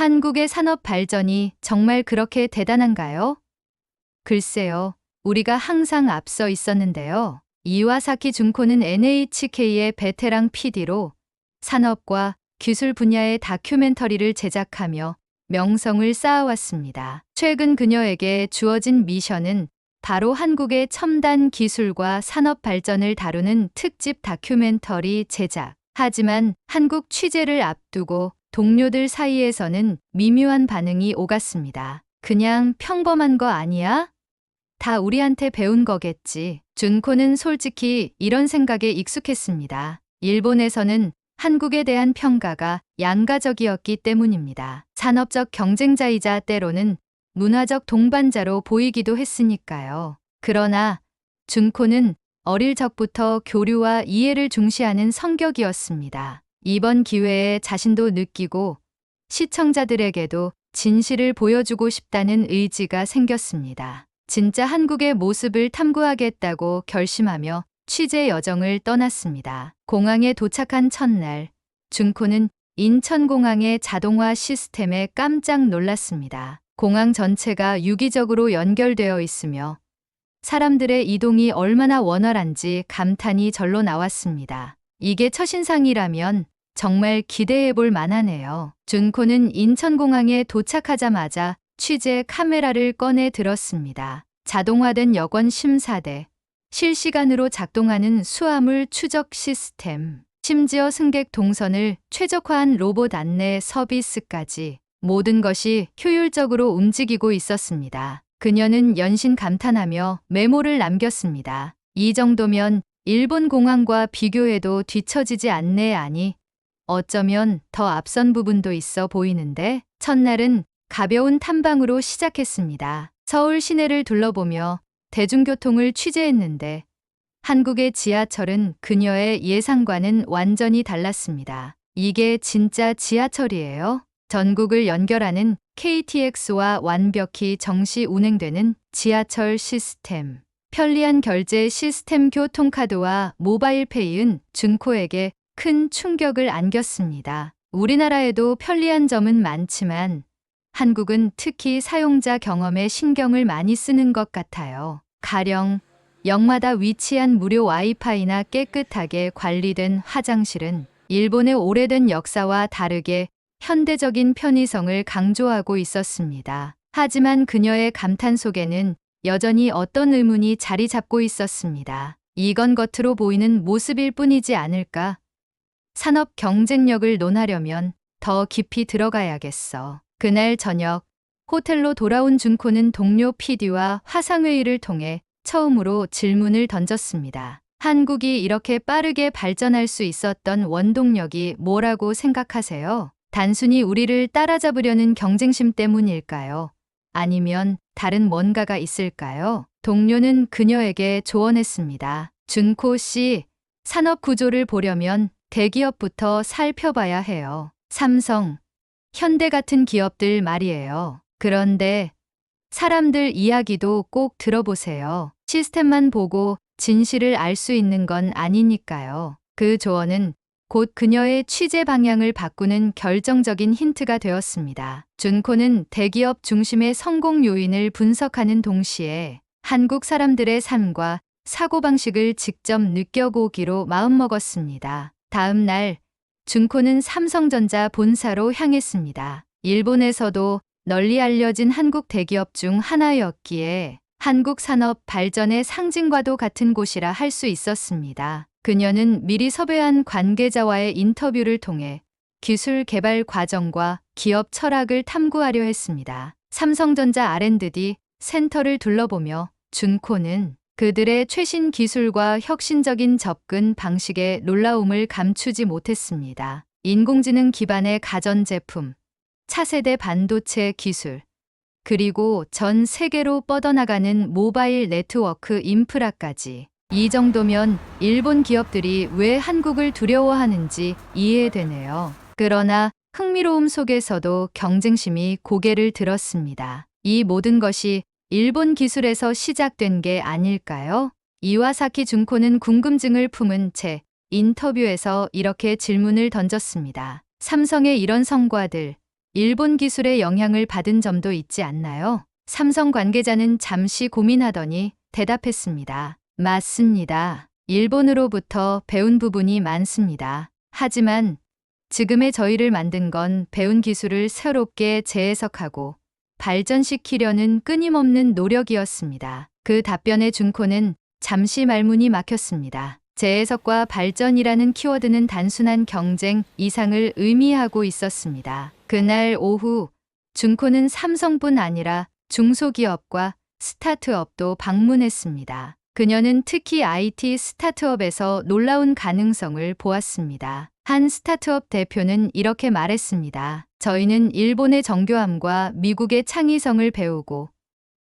한국의 산업 발전이 정말 그렇게 대단한가요? 글쎄요, 우리가 항상 앞서 있었는데요. 이와사키 준코는 NHK의 베테랑 PD로 산업과 기술 분야의 다큐멘터리를 제작하며 명성을 쌓아왔습니다. 최근 그녀에게 주어진 미션은 바로 한국의 첨단 기술과 산업 발전을 다루는 특집 다큐멘터리 제작. 하지만 한국 취재를 앞두고 동료들 사이에서는 미묘한 반응이 오갔습니다. 그냥 평범한 거 아니야? 다 우리한테 배운 거겠지. 준코는 솔직히 이런 생각에 익숙했습니다. 일본에서는 한국에 대한 평가가 양가적이었기 때문입니다. 산업적 경쟁자이자 때로는 문화적 동반자로 보이기도 했으니까요. 그러나 준코는 어릴 적부터 교류와 이해를 중시하는 성격이었습니다. 이번 기회에 자신도 느끼고 시청자들에게도 진실을 보여주고 싶다는 의지가 생겼습니다. 진짜 한국의 모습을 탐구하겠다고 결심하며 취재 여정을 떠났습니다. 공항에 도착한 첫날, 준코는 인천공항의 자동화 시스템에 깜짝 놀랐습니다. 공항 전체가 유기적으로 연결되어 있으며 사람들의 이동이 얼마나 원활한지 감탄이 절로 나왔습니다. 이게 첫인상이라면 정말 기대해 볼 만하네요. 준코는 인천공항에 도착하자마자 취재 카메라를 꺼내 들었습니다. 자동화된 여권 심사대, 실시간으로 작동하는 수화물 추적 시스템, 심지어 승객 동선을 최적화한 로봇 안내 서비스까지 모든 것이 효율적으로 움직이고 있었습니다. 그녀는 연신 감탄하며 메모를 남겼습니다. 이 정도면 일본 공항과 비교해도 뒤처지지 않네. 아니, 어쩌면 더 앞선 부분도 있어 보이는데. 첫날은 가벼운 탐방으로 시작했습니다. 서울 시내를 둘러보며 대중교통을 취재했는데 한국의 지하철은 그녀의 예상과는 완전히 달랐습니다. 이게 진짜 지하철이에요? 전국을 연결하는 KTX와 완벽히 정시 운행되는 지하철 시스템. 편리한 결제 시스템, 교통카드와 모바일페이는 준코에게 큰 충격을 안겼습니다. 우리나라에도 편리한 점은 많지만 한국은 특히 사용자 경험에 신경을 많이 쓰는 것 같아요. 가령 역마다 위치한 무료 와이파이나 깨끗하게 관리된 화장실은 일본의 오래된 역사와 다르게 현대적인 편의성을 강조하고 있었습니다. 하지만 그녀의 감탄 속에는 여전히 어떤 의문이 자리 잡고 있었습니다. 이건 겉으로 보이는 모습일 뿐이지 않을까? 산업 경쟁력을 논하려면 더 깊이 들어가야겠어. 그날 저녁, 호텔로 돌아온 준코는 동료 PD와 화상회의를 통해 처음으로 질문을 던졌습니다. 한국이 이렇게 빠르게 발전할 수 있었던 원동력이 뭐라고 생각하세요? 단순히 우리를 따라잡으려는 경쟁심 때문일까요? 아니면 다른 뭔가가 있을까요? 동료는 그녀에게 조언했습니다. 준코 씨, 산업 구조를 보려면 대기업부터 살펴봐야 해요. 삼성, 현대 같은 기업들 말이에요. 그런데 사람들 이야기도 꼭 들어보세요. 시스템만 보고 진실을 알 수 있는 건 아니니까요. 그 조언은 곧 그녀의 취재 방향을 바꾸는 결정적인 힌트가 되었습니다. 준코는 대기업 중심의 성공 요인을 분석하는 동시에 한국 사람들의 삶과 사고방식을 직접 느껴보기로 마음먹었습니다. 다음 날, 준코는 삼성전자 본사로 향했습니다. 일본에서도 널리 알려진 한국 대기업 중 하나였기에 한국 산업 발전의 상징과도 같은 곳이라 할 수 있었습니다. 그녀는 미리 섭외한 관계자와의 인터뷰를 통해 기술 개발 과정과 기업 철학을 탐구하려 했습니다. 삼성전자 R&D 센터를 둘러보며 준코는 그들의 최신 기술과 혁신적인 접근 방식에 놀라움을 감추지 못했습니다. 인공지능 기반의 가전제품, 차세대 반도체 기술, 그리고 전 세계로 뻗어나가는 모바일 네트워크 인프라까지. 이 정도면 일본 기업들이 왜 한국을 두려워하는지 이해되네요. 그러나 흥미로움 속에서도 경쟁심이 고개를 들었습니다. 이 모든 것이 일본 기술에서 시작된 게 아닐까요? 이와사키 준코는 궁금증을 품은 채 인터뷰에서 이렇게 질문을 던졌습니다. 삼성의 이런 성과들, 일본 기술의 영향을 받은 점도 있지 않나요? 삼성 관계자는 잠시 고민하더니 대답했습니다. 맞습니다. 일본으로부터 배운 부분이 많습니다. 하지만 지금의 저희를 만든 건 배운 기술을 새롭게 재해석하고 발전시키려는 끊임없는 노력이었습니다. 그 답변에 준코는 잠시 말문이 막혔습니다. 재해석과 발전이라는 키워드는 단순한 경쟁 이상을 의미하고 있었습니다. 그날 오후 준코는 삼성뿐 아니라 중소기업과 스타트업도 방문했습니다. 그녀는 특히 IT 스타트업에서 놀라운 가능성을 보았습니다. 한 스타트업 대표는 이렇게 말했습니다. 저희는 일본의 정교함과 미국의 창의성을 배우고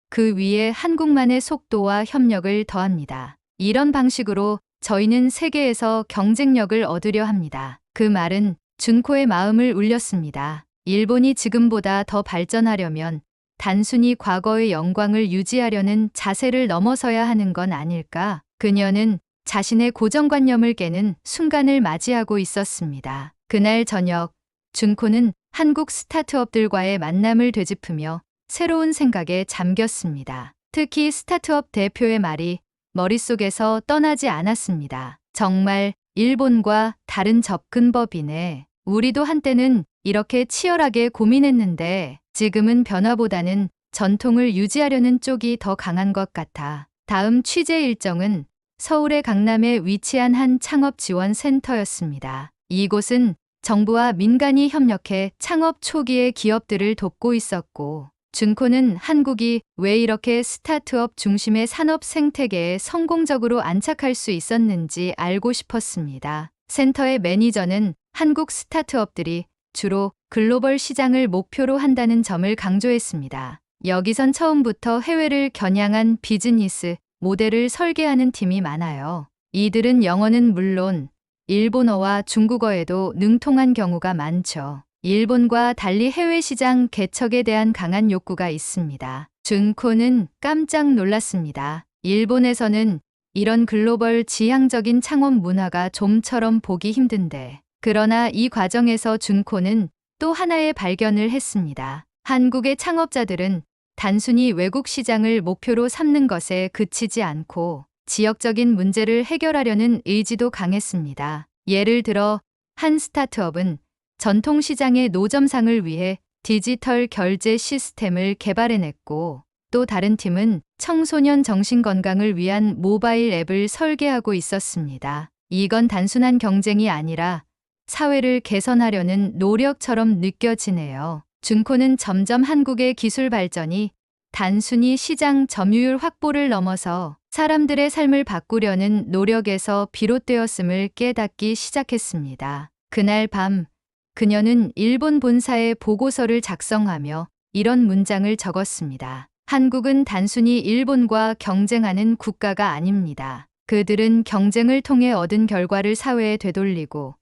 그 위에 한국만의 속도와 협력을 더합니다. 이런 방식으로 저희는 세계에서 경쟁력을 얻으려 합니다. 그 말은 준코의 마음을 울렸습니다. 일본이 지금보다 더 발전하려면 단순히 과거의 영광을 유지하려는 자세를 넘어서야 하는 건 아닐까? 그녀는 자신의 고정관념을 깨는 순간을 맞이하고 있었습니다. 그날 저녁, 준코는 한국 스타트업들과의 만남을 되짚으며 새로운 생각에 잠겼습니다. 특히 스타트업 대표의 말이 머릿속에서 떠나지 않았습니다. 정말 일본과 다른 접근법이네. 우리도 한때는 이렇게 치열하게 고민했는데 지금은 변화보다는 전통을 유지하려는 쪽이 더 강한 것 같아. 다음 취재 일정은 서울의 강남에 위치한 한 창업 지원 센터였습니다. 이곳은 정부와 민간이 협력해 창업 초기의 기업들을 돕고 있었고, 준코는 한국이 왜 이렇게 스타트업 중심의 산업 생태계에 성공적으로 안착할 수 있었는지 알고 싶었습니다. 센터의 매니저는 한국 스타트업들이 주로 글로벌 시장을 목표로 한다는 점을 강조했습니다. 여기선 처음부터 해외를 겨냥한 비즈니스 모델을 설계하는 팀이 많아요. 이들은 영어는 물론 일본어와 중국어에도 능통한 경우가 많죠. 일본과 달리 해외 시장 개척에 대한 강한 욕구가 있습니다. 준코는 깜짝 놀랐습니다. 일본에서는 이런 글로벌 지향적인 창업 문화가 좀처럼 보기 힘든데. 그러나 이 과정에서 준코는 또 하나의 발견을 했습니다. 한국의 창업자들은 단순히 외국 시장을 목표로 삼는 것에 그치지 않고 지역적인 문제를 해결하려는 의지도 강했습니다. 예를 들어 한 스타트업은 전통 시장의 노점상을 위해 디지털 결제 시스템을 개발해냈고, 또 다른 팀은 청소년 정신건강을 위한 모바일 앱을 설계하고 있었습니다. 이건 단순한 경쟁이 아니라 사회를 개선하려는 노력처럼 느껴지네요. 준코는 점점 한국의 기술 발전이 단순히 시장 점유율 확보를 넘어서 사람들의 삶을 바꾸려는 노력에서 비롯되었음을 깨닫기 시작했습니다. 그날 밤, 그녀는 일본 본사에 보고서를 작성하며 이런 문장을 적었습니다. 한국은 단순히 일본과 경쟁하는 국가가 아닙니다. 그들은 경쟁을 통해 얻은 결과를 사회에 되돌리고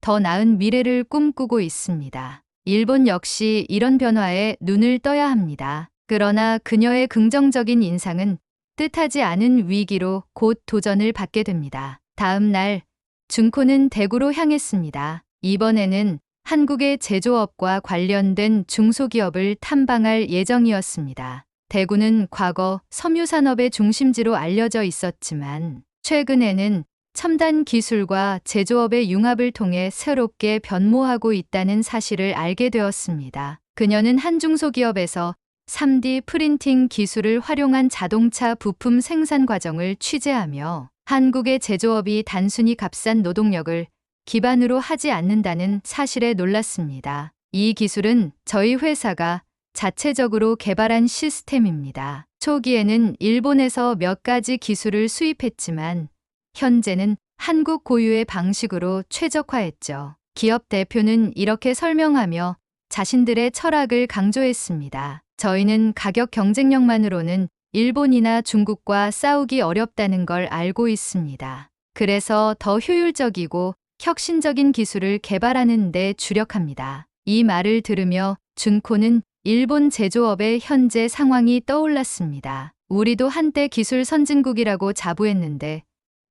더 나은 미래를 꿈꾸고 있습니다. 일본 역시 이런 변화에 눈을 떠야 합니다. 그러나 그녀의 긍정적인 인상은 뜻하지 않은 위기로 곧 도전을 받게 됩니다. 다음 날, 준코는 대구로 향했습니다. 이번에는 한국의 제조업과 관련된 중소기업을 탐방할 예정이었습니다. 대구는 과거 섬유산업의 중심지로 알려져 있었지만 최근에는 첨단 기술과 제조업의 융합을 통해 새롭게 변모하고 있다는 사실을 알게 되었습니다. 그녀는 한 중소기업에서 3D 프린팅 기술을 활용한 자동차 부품 생산 과정을 취재하며 한국의 제조업이 단순히 값싼 노동력을 기반으로 하지 않는다는 사실에 놀랐습니다. 이 기술은 저희 회사가 자체적으로 개발한 시스템입니다. 초기에는 일본에서 몇 가지 기술을 수입했지만 현재는 한국 고유의 방식으로 최적화했죠. 기업 대표는 이렇게 설명하며 자신들의 철학을 강조했습니다. 저희는 가격 경쟁력만으로는 일본이나 중국과 싸우기 어렵다는 걸 알고 있습니다. 그래서 더 효율적이고 혁신적인 기술을 개발하는 데 주력합니다. 이 말을 들으며 준코는 일본 제조업의 현재 상황이 떠올랐습니다. 우리도 한때 기술 선진국이라고 자부했는데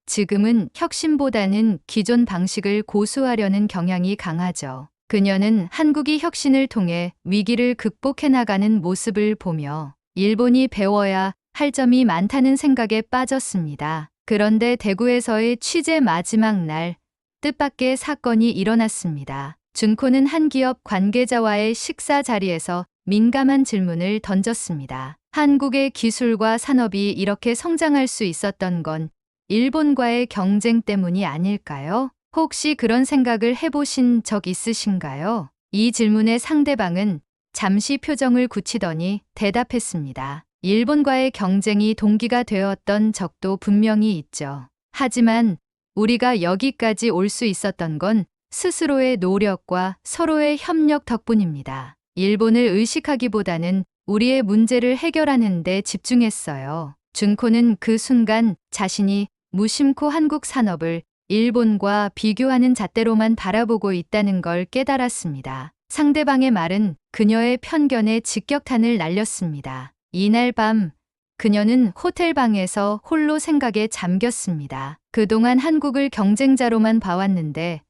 지금은 혁신보다는 기존 방식을 고수하려는 경향이 강하죠. 그녀는 한국이 혁신을 통해 위기를 극복해 나가는 모습을 보며 일본이 배워야 할 점이 많다는 생각에 빠졌습니다. 그런데 대구에서의 취재 마지막 날, 뜻밖의 사건이 일어났습니다. 준코는 한 기업 관계자와의 식사 자리에서 민감한 질문을 던졌습니다. 한국의 기술과 산업이 이렇게 성장할 수 있었던 건 일본과의 경쟁 때문이 아닐까요? 혹시 그런 생각을 해보신 적 있으신가요? 이 질문에 상대방은 잠시 표정을 굳히더니 대답했습니다. 일본과의 경쟁이 동기가 되었던 적도 분명히 있죠. 하지만 우리가 여기까지 올 수 있었던 건 스스로의 노력과 서로의 협력 덕분입니다. 일본을 의식하기보다는 우리의 문제를 해결하는 데 집중했어요. 준코는 그 순간 자신이 무심코 한국 산업을 일본과 비교하는 잣대로만 바라보고 있다는 걸 깨달았습니다. 상대방의 말은 그녀의 편견에 직격탄을 날렸습니다. 이날 밤 그녀는 호텔 방에서 홀로 생각에 잠겼습니다. 그동안 한국을 경쟁자로만 봐왔는데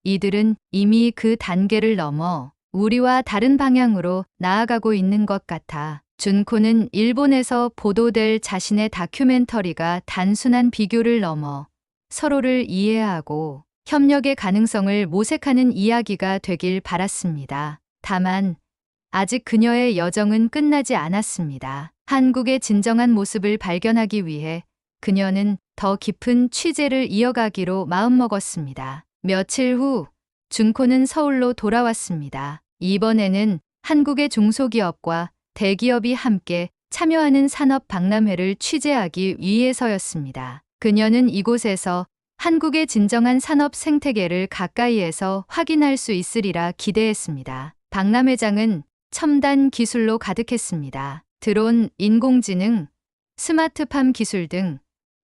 이들은 이미 그 단계를 넘어 우리와 다른 방향으로 나아가고 있는 것 같아. 준코는 일본에서 보도될 자신의 다큐멘터리가 단순한 비교를 넘어 서로를 이해하고 협력의 가능성을 모색하는 이야기가 되길 바랐습니다. 다만 아직 그녀의 여정은 끝나지 않았습니다. 한국의 진정한 모습을 발견하기 위해 그녀는 더 깊은 취재를 이어가기로 마음먹었습니다. 며칠 후 준코는 서울로 돌아왔습니다. 이번에는 한국의 중소기업과 대기업이 함께 참여하는 산업 박람회를 취재하기 위해서였습니다. 그녀는 이곳에서 한국의 진정한 산업 생태계를 가까이에서 확인할 수 있으리라 기대했습니다. 박람회장은 첨단 기술로 가득했습니다. 드론, 인공지능, 스마트팜 기술 등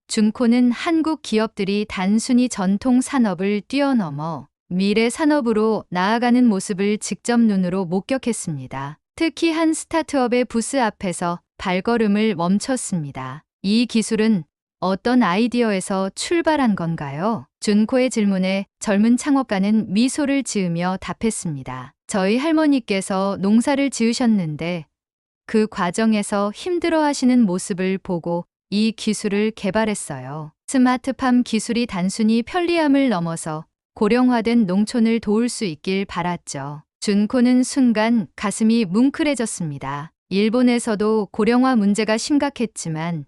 준코는 한국 기업들이 단순히 전통 산업을 뛰어넘어 미래 산업으로 나아가는 모습을 직접 눈으로 목격했습니다. 특히 한 스타트업의 부스 앞에서 발걸음을 멈췄습니다. 이 기술은 어떤 아이디어에서 출발한 건가요? 준코의 질문에 젊은 창업가는 미소를 지으며 답했습니다. 저희 할머니께서 농사를 지으셨는데 그 과정에서 힘들어 하시는 모습을 보고 이 기술을 개발했어요. 스마트팜 기술이 단순히 편리함을 넘어서 고령화된 농촌을 도울 수 있길 바랐죠. 준코는 순간 가슴이 뭉클해졌습니다. 일본에서도 고령화 문제가 심각했지만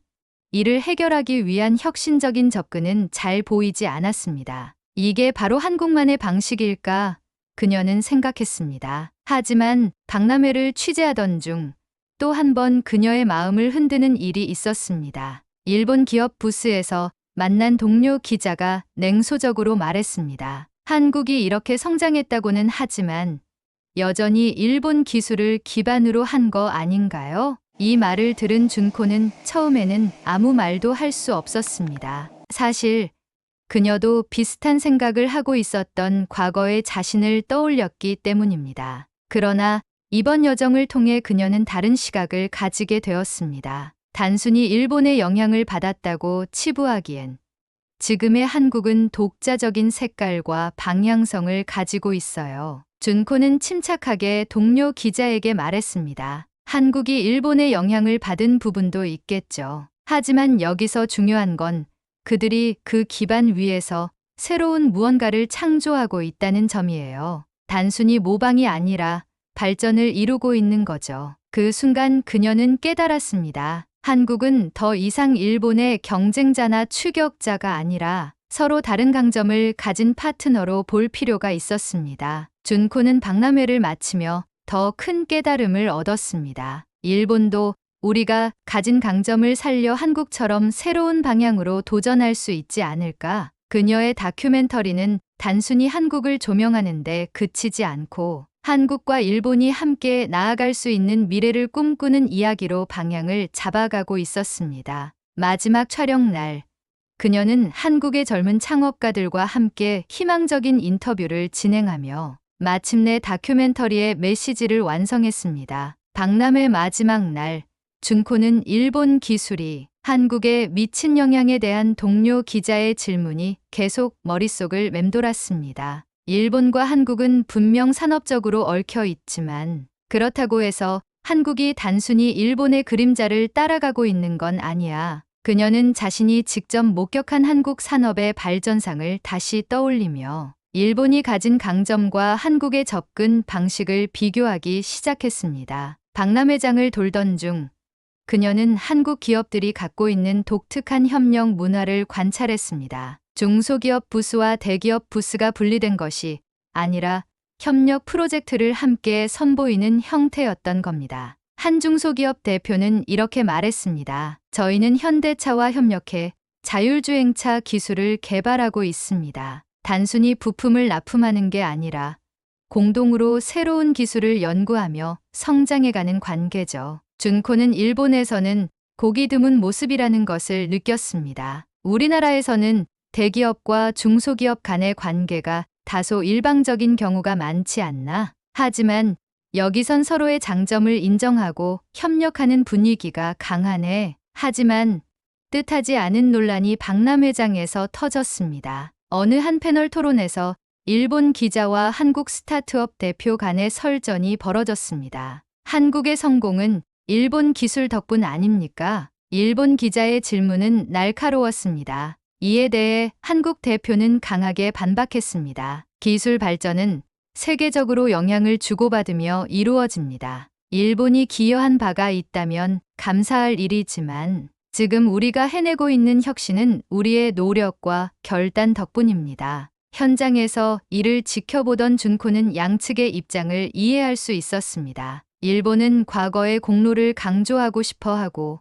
이를 해결하기 위한 혁신적인 접근은 잘 보이지 않았습니다. 이게 바로 한국만의 방식일까? 그녀는 생각했습니다. 하지만 박람회를 취재하던 중 또 한 번 그녀의 마음을 흔드는 일이 있었습니다. 일본 기업 부스에서 만난 동료 기자가 냉소적으로 말했습니다. 한국이 이렇게 성장했다고는 하지만 여전히 일본 기술을 기반으로 한 거 아닌가요? 이 말을 들은 준코는 처음에는 아무 말도 할 수 없었습니다. 사실 그녀도 비슷한 생각을 하고 있었던 과거의 자신을 떠올렸기 때문입니다. 그러나 이번 여정을 통해 그녀는 다른 시각을 가지게 되었습니다. 단순히 일본의 영향을 받았다고 치부하기엔 지금의 한국은 독자적인 색깔과 방향성을 가지고 있어요. 준코는 침착하게 동료 기자에게 말했습니다. 한국이 일본의 영향을 받은 부분도 있겠죠. 하지만 여기서 중요한 건 그들이 그 기반 위에서 새로운 무언가를 창조하고 있다는 점이에요. 단순히 모방이 아니라 발전을 이루고 있는 거죠. 그 순간 그녀는 깨달았습니다. 한국은 더 이상 일본의 경쟁자나 추격자가 아니라 서로 다른 강점을 가진 파트너로 볼 필요가 있었습니다. 준코는 박람회를 마치며 더 큰 깨달음을 얻었습니다. 일본도 우리가 가진 강점을 살려 한국처럼 새로운 방향으로 도전할 수 있지 않을까? 그녀의 다큐멘터리는 단순히 한국을 조명하는데 그치지 않고 한국과 일본이 함께 나아갈 수 있는 미래를 꿈꾸는 이야기로 방향을 잡아가고 있었습니다. 마지막 촬영 날, 그녀는 한국의 젊은 창업가들과 함께 희망적인 인터뷰를 진행하며 마침내 다큐멘터리의 메시지를 완성했습니다. 박람회 마지막 날, 준코는 일본 기술이 한국에 미친 영향에 대한 동료 기자의 질문이 계속 머릿속을 맴돌았습니다. 일본과 한국은 분명 산업적으로 얽혀 있지만 그렇다고 해서 한국이 단순히 일본의 그림자를 따라가고 있는 건 아니야. 그녀는 자신이 직접 목격한 한국 산업의 발전상을 다시 떠올리며 일본이 가진 강점과 한국의 접근 방식을 비교하기 시작했습니다. 박람회장을 돌던 중 그녀는 한국 기업들이 갖고 있는 독특한 협력 문화를 관찰했습니다. 중소기업 부스와 대기업 부스가 분리된 것이 아니라 협력 프로젝트를 함께 선보이는 형태였던 겁니다. 한 중소기업 대표는 이렇게 말했습니다. 저희는 현대차와 협력해 자율주행차 기술을 개발하고 있습니다. 단순히 부품을 납품하는 게 아니라 공동으로 새로운 기술을 연구하며 성장해가는 관계죠. 준코는 일본에서는 보기 드문 모습이라는 것을 느꼈습니다. 우리나라에서는 대기업과 중소기업 간의 관계가 다소 일방적인 경우가 많지 않나? 하지만 여기선 서로의 장점을 인정하고 협력하는 분위기가 강하네. 하지만 뜻하지 않은 논란이 박람회장에서 터졌습니다. 어느 한 패널 토론에서 일본 기자와 한국 스타트업 대표 간의 설전이 벌어졌습니다. 한국의 성공은 일본 기술 덕분 아닙니까? 일본 기자의 질문은 날카로웠습니다. 이에 대해 한국 대표는 강하게 반박했습니다. 기술 발전은 세계적으로 영향을 주고받으며 이루어집니다. 일본이 기여한 바가 있다면 감사할 일이지만 지금 우리가 해내고 있는 혁신은 우리의 노력과 결단 덕분입니다. 현장에서 이를 지켜보던 준코는 양측의 입장을 이해할 수 있었습니다. 일본은 과거의 공로를 강조하고 싶어 하고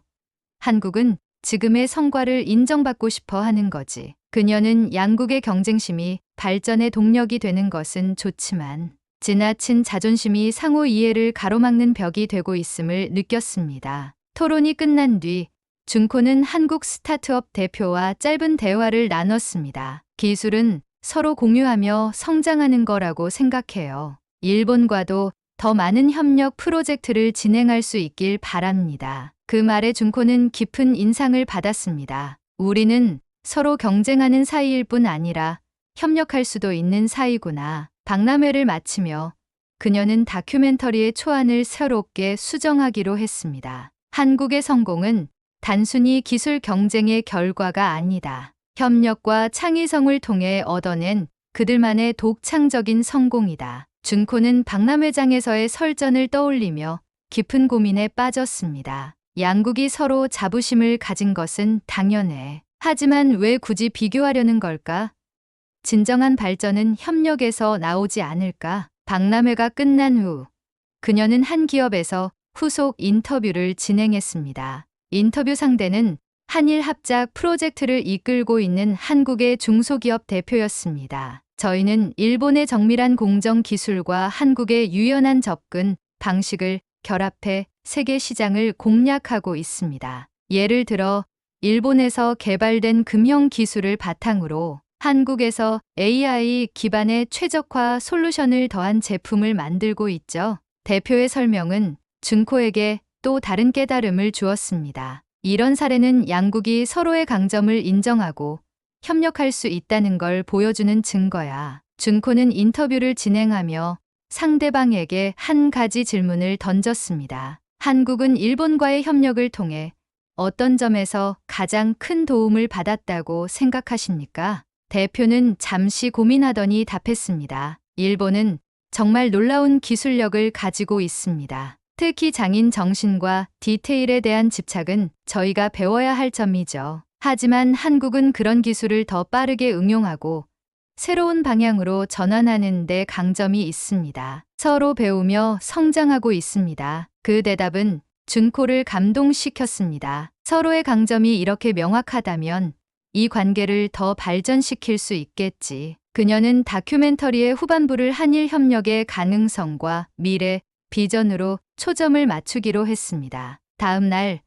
한국은 지금의 성과를 인정받고 싶어 하는 거지. 그녀는 양국의 경쟁심이 발전의 동력이 되는 것은 좋지만 지나친 자존심이 상호 이해를 가로막는 벽이 되고 있음을 느꼈습니다. 토론이 끝난 뒤 준코는 한국 스타트업 대표와 짧은 대화를 나눴습니다. 기술은 서로 공유하며 성장하는 거라고 생각해요. 일본과도 더 많은 협력 프로젝트를 진행할 수 있길 바랍니다. 그 말에 준코는 깊은 인상을 받았습니다. 우리는 서로 경쟁하는 사이일 뿐 아니라 협력할 수도 있는 사이구나. 박람회를 마치며 그녀는 다큐멘터리의 초안을 새롭게 수정하기로 했습니다. 한국의 성공은 단순히 기술 경쟁의 결과가 아니다. 협력과 창의성을 통해 얻어낸 그들만의 독창적인 성공이다. 준코는 박람회장에서의 설전을 떠올리며 깊은 고민에 빠졌습니다. 양국이 서로 자부심을 가진 것은 당연해. 하지만 왜 굳이 비교하려는 걸까? 진정한 발전은 협력에서 나오지 않을까? 박람회가 끝난 후 그녀는 한 기업에서 후속 인터뷰를 진행했습니다. 인터뷰 상대는 한일 합작 프로젝트를 이끌고 있는 한국의 중소기업 대표였습니다. 저희는 일본의 정밀한 공정 기술과 한국의 유연한 접근 방식을 결합해 세계 시장을 공략하고 있습니다. 예를 들어 일본에서 개발된 금형 기술을 바탕으로 한국에서 AI 기반의 최적화 솔루션을 더한 제품을 만들고 있죠. 대표의 설명은 준코에게 또 다른 깨달음을 주었습니다. 이런 사례는 양국이 서로의 강점을 인정하고 협력할 수 있다는 걸 보여주는 증거야. 준코는 인터뷰를 진행하며 상대방에게 한 가지 질문을 던졌습니다. 한국은 일본과의 협력을 통해 어떤 점에서 가장 큰 도움을 받았다고 생각하십니까? 대표는 잠시 고민하더니 답했습니다. 일본은 정말 놀라운 기술력을 가지고 있습니다. 특히 장인 정신과 디테일에 대한 집착은 저희가 배워야 할 점이죠. 하지만 한국은 그런 기술을 더 빠르게 응용하고 새로운 방향으로 전환하는 데 강점이 있습니다. 서로 배우며 성장하고 있습니다. 그 대답은 준코를 감동시켰습니다. 서로의 강점이 이렇게 명확하다면 이 관계를 더 발전시킬 수 있겠지. 그녀는 다큐멘터리의 후반부를 한일 협력의 가능성과 미래, 비전으로 초점을 맞추기로 했습니다. 다음 날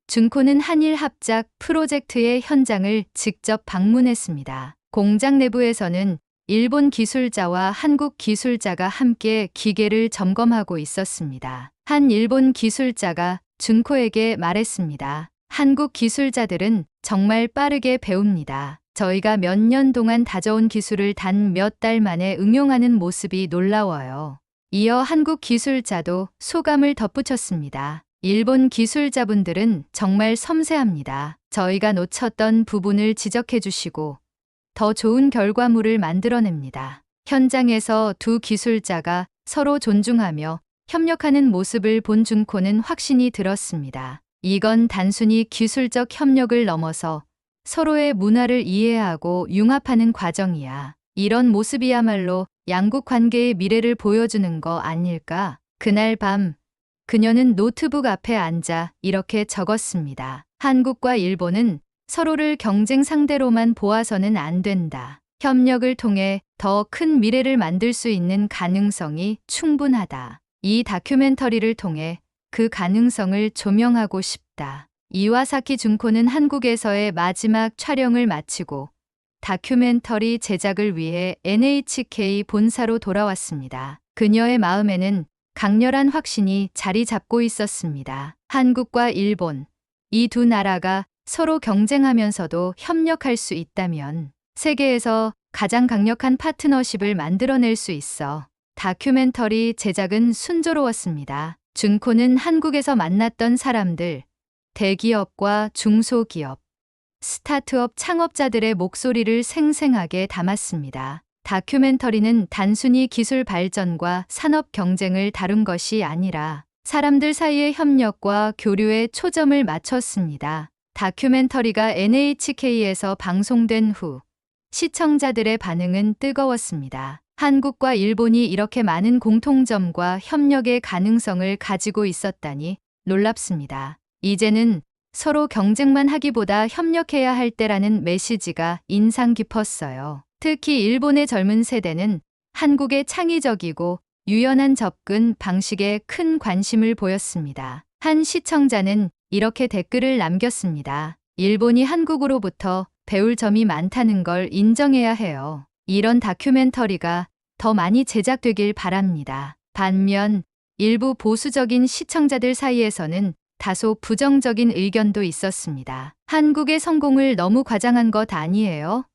준코는 한일 합작 프로젝트의 현장을 직접 방문했습니다. 공장 내부에서는 일본 기술자와 한국 기술자가 함께 기계를 점검하고 있었습니다. 한 일본 기술자가 준코에게 말했습니다. 한국 기술자들은 정말 빠르게 배웁니다. 저희가 몇 년 동안 다져온 기술을 단 몇 달 만에 응용하는 모습이 놀라워요. 이어 한국 기술자도 소감을 덧붙였습니다. 일본 기술자분들은 정말 섬세합니다. 저희가 놓쳤던 부분을 지적해 주시고 더 좋은 결과물을 만들어냅니다. 현장에서 두 기술자가 서로 존중하며 협력하는 모습을 본 준코는 확신이 들었습니다. 이건 단순히 기술적 협력을 넘어서 서로의 문화를 이해하고 융합하는 과정이야. 이런 모습이야말로 양국 관계의 미래를 보여주는 거 아닐까? 그날 밤 그녀는 노트북 앞에 앉아 이렇게 적었습니다. 한국과 일본은 서로를 경쟁 상대로만 보아서는 안 된다. 협력을 통해 더 큰 미래를 만들 수 있는 가능성이 충분하다. 이 다큐멘터리를 통해 그 가능성을 조명하고 싶다. 이와사키 준코는 한국에서의 마지막 촬영을 마치고 다큐멘터리 제작을 위해 NHK 본사로 돌아왔습니다. 그녀의 마음에는 강렬한 확신이 자리 잡고 있었습니다. 한국과 일본, 이 두 나라가 서로 경쟁하면서도 협력할 수 있다면 세계에서 가장 강력한 파트너십을 만들어낼 수 있어. 다큐멘터리 제작은 순조로웠습니다. 준코는 한국에서 만났던 사람들, 대기업과 중소기업, 스타트업 창업자들의 목소리를 생생하게 담았습니다. 다큐멘터리는 단순히 기술 발전과 산업 경쟁을 다룬 것이 아니라 사람들 사이의 협력과 교류에 초점을 맞췄습니다. 다큐멘터리가 NHK에서 방송된 후 시청자들의 반응은 뜨거웠습니다. 한국과 일본이 이렇게 많은 공통점과 협력의 가능성을 가지고 있었다니 놀랍습니다. 이제는 서로 경쟁만 하기보다 협력해야 할 때라는 메시지가 인상 깊었어요. 특히 일본의 젊은 세대는 한국의 창의적이고 유연한 접근 방식에 큰 관심을 보였습니다. 한 시청자는 이렇게 댓글을 남겼습니다. 일본이 한국으로부터 배울 점이 많다는 걸 인정해야 해요. 이런 다큐멘터리가 더 많이 제작되길 바랍니다. 반면 일부 보수적인 시청자들 사이에서는 다소 부정적인 의견도 있었습니다. 한국의 성공을 너무 과장한 것 아니에요?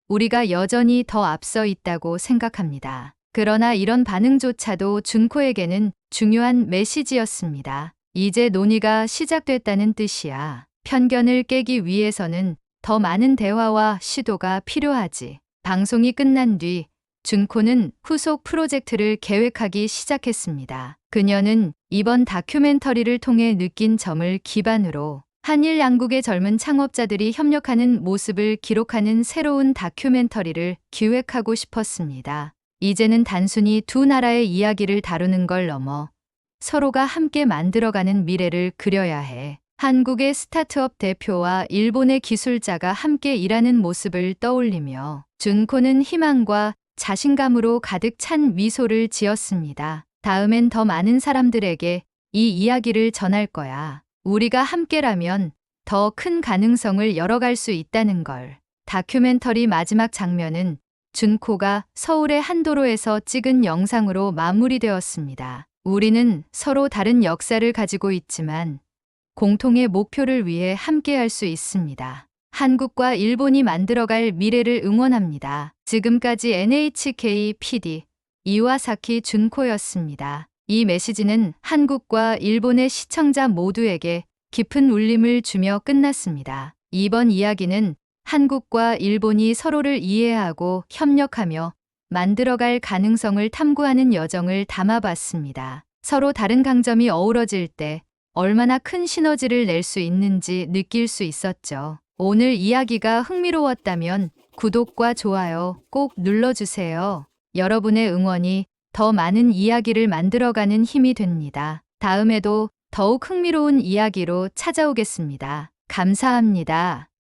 우리가 여전히 더 앞서 있다고 생각합니다. 그러나 이런 반응조차도 준코에게는 중요한 메시지였습니다. 이제 논의가 시작됐다는 뜻이야. 편견을 깨기 위해서는 더 많은 대화와 시도가 필요하지. 방송이 끝난 뒤 준코는 후속 프로젝트를 계획하기 시작했습니다. 그녀는 이번 다큐멘터리를 통해 느낀 점을 기반으로 한일 양국의 젊은 창업자들이 협력하는 모습을 기록하는 새로운 다큐멘터리를 기획하고 싶었습니다. 이제는 단순히 두 나라의 이야기를 다루는 걸 넘어 서로가 함께 만들어가는 미래를 그려야 해. 한국의 스타트업 대표와 일본의 기술자가 함께 일하는 모습을 떠올리며 준코는 희망과 자신감으로 가득 찬 미소를 지었습니다. 다음엔 더 많은 사람들에게 이 이야기를 전할 거야. 우리가 함께라면 더 큰 가능성을 열어갈 수 있다는 걸. 다큐멘터리 마지막 장면은 준코가 서울의 한 도로에서 찍은 영상으로 마무리되었습니다. 우리는 서로 다른 역사를 가지고 있지만 공통의 목표를 위해 함께할 수 있습니다. 한국과 일본이 만들어갈 미래를 응원합니다. 지금까지 NHK PD 이와사키 준코였습니다. 이 메시지는 한국과 일본의 시청자 모두에게 깊은 울림을 주며 끝났습니다. 이번 이야기는 한국과 일본이 서로를 이해하고 협력하며 만들어갈 가능성을 탐구하는 여정을 담아봤습니다. 서로 다른 강점이 어우러질 때 얼마나 큰 시너지를 낼 수 있는지 느낄 수 있었죠. 오늘 이야기가 흥미로웠다면 구독과 좋아요 꼭 눌러주세요. 여러분의 응원이 더 많은 이야기를 만들어가는 힘이 됩니다. 다음에도 더욱 흥미로운 이야기로 찾아오겠습니다. 감사합니다.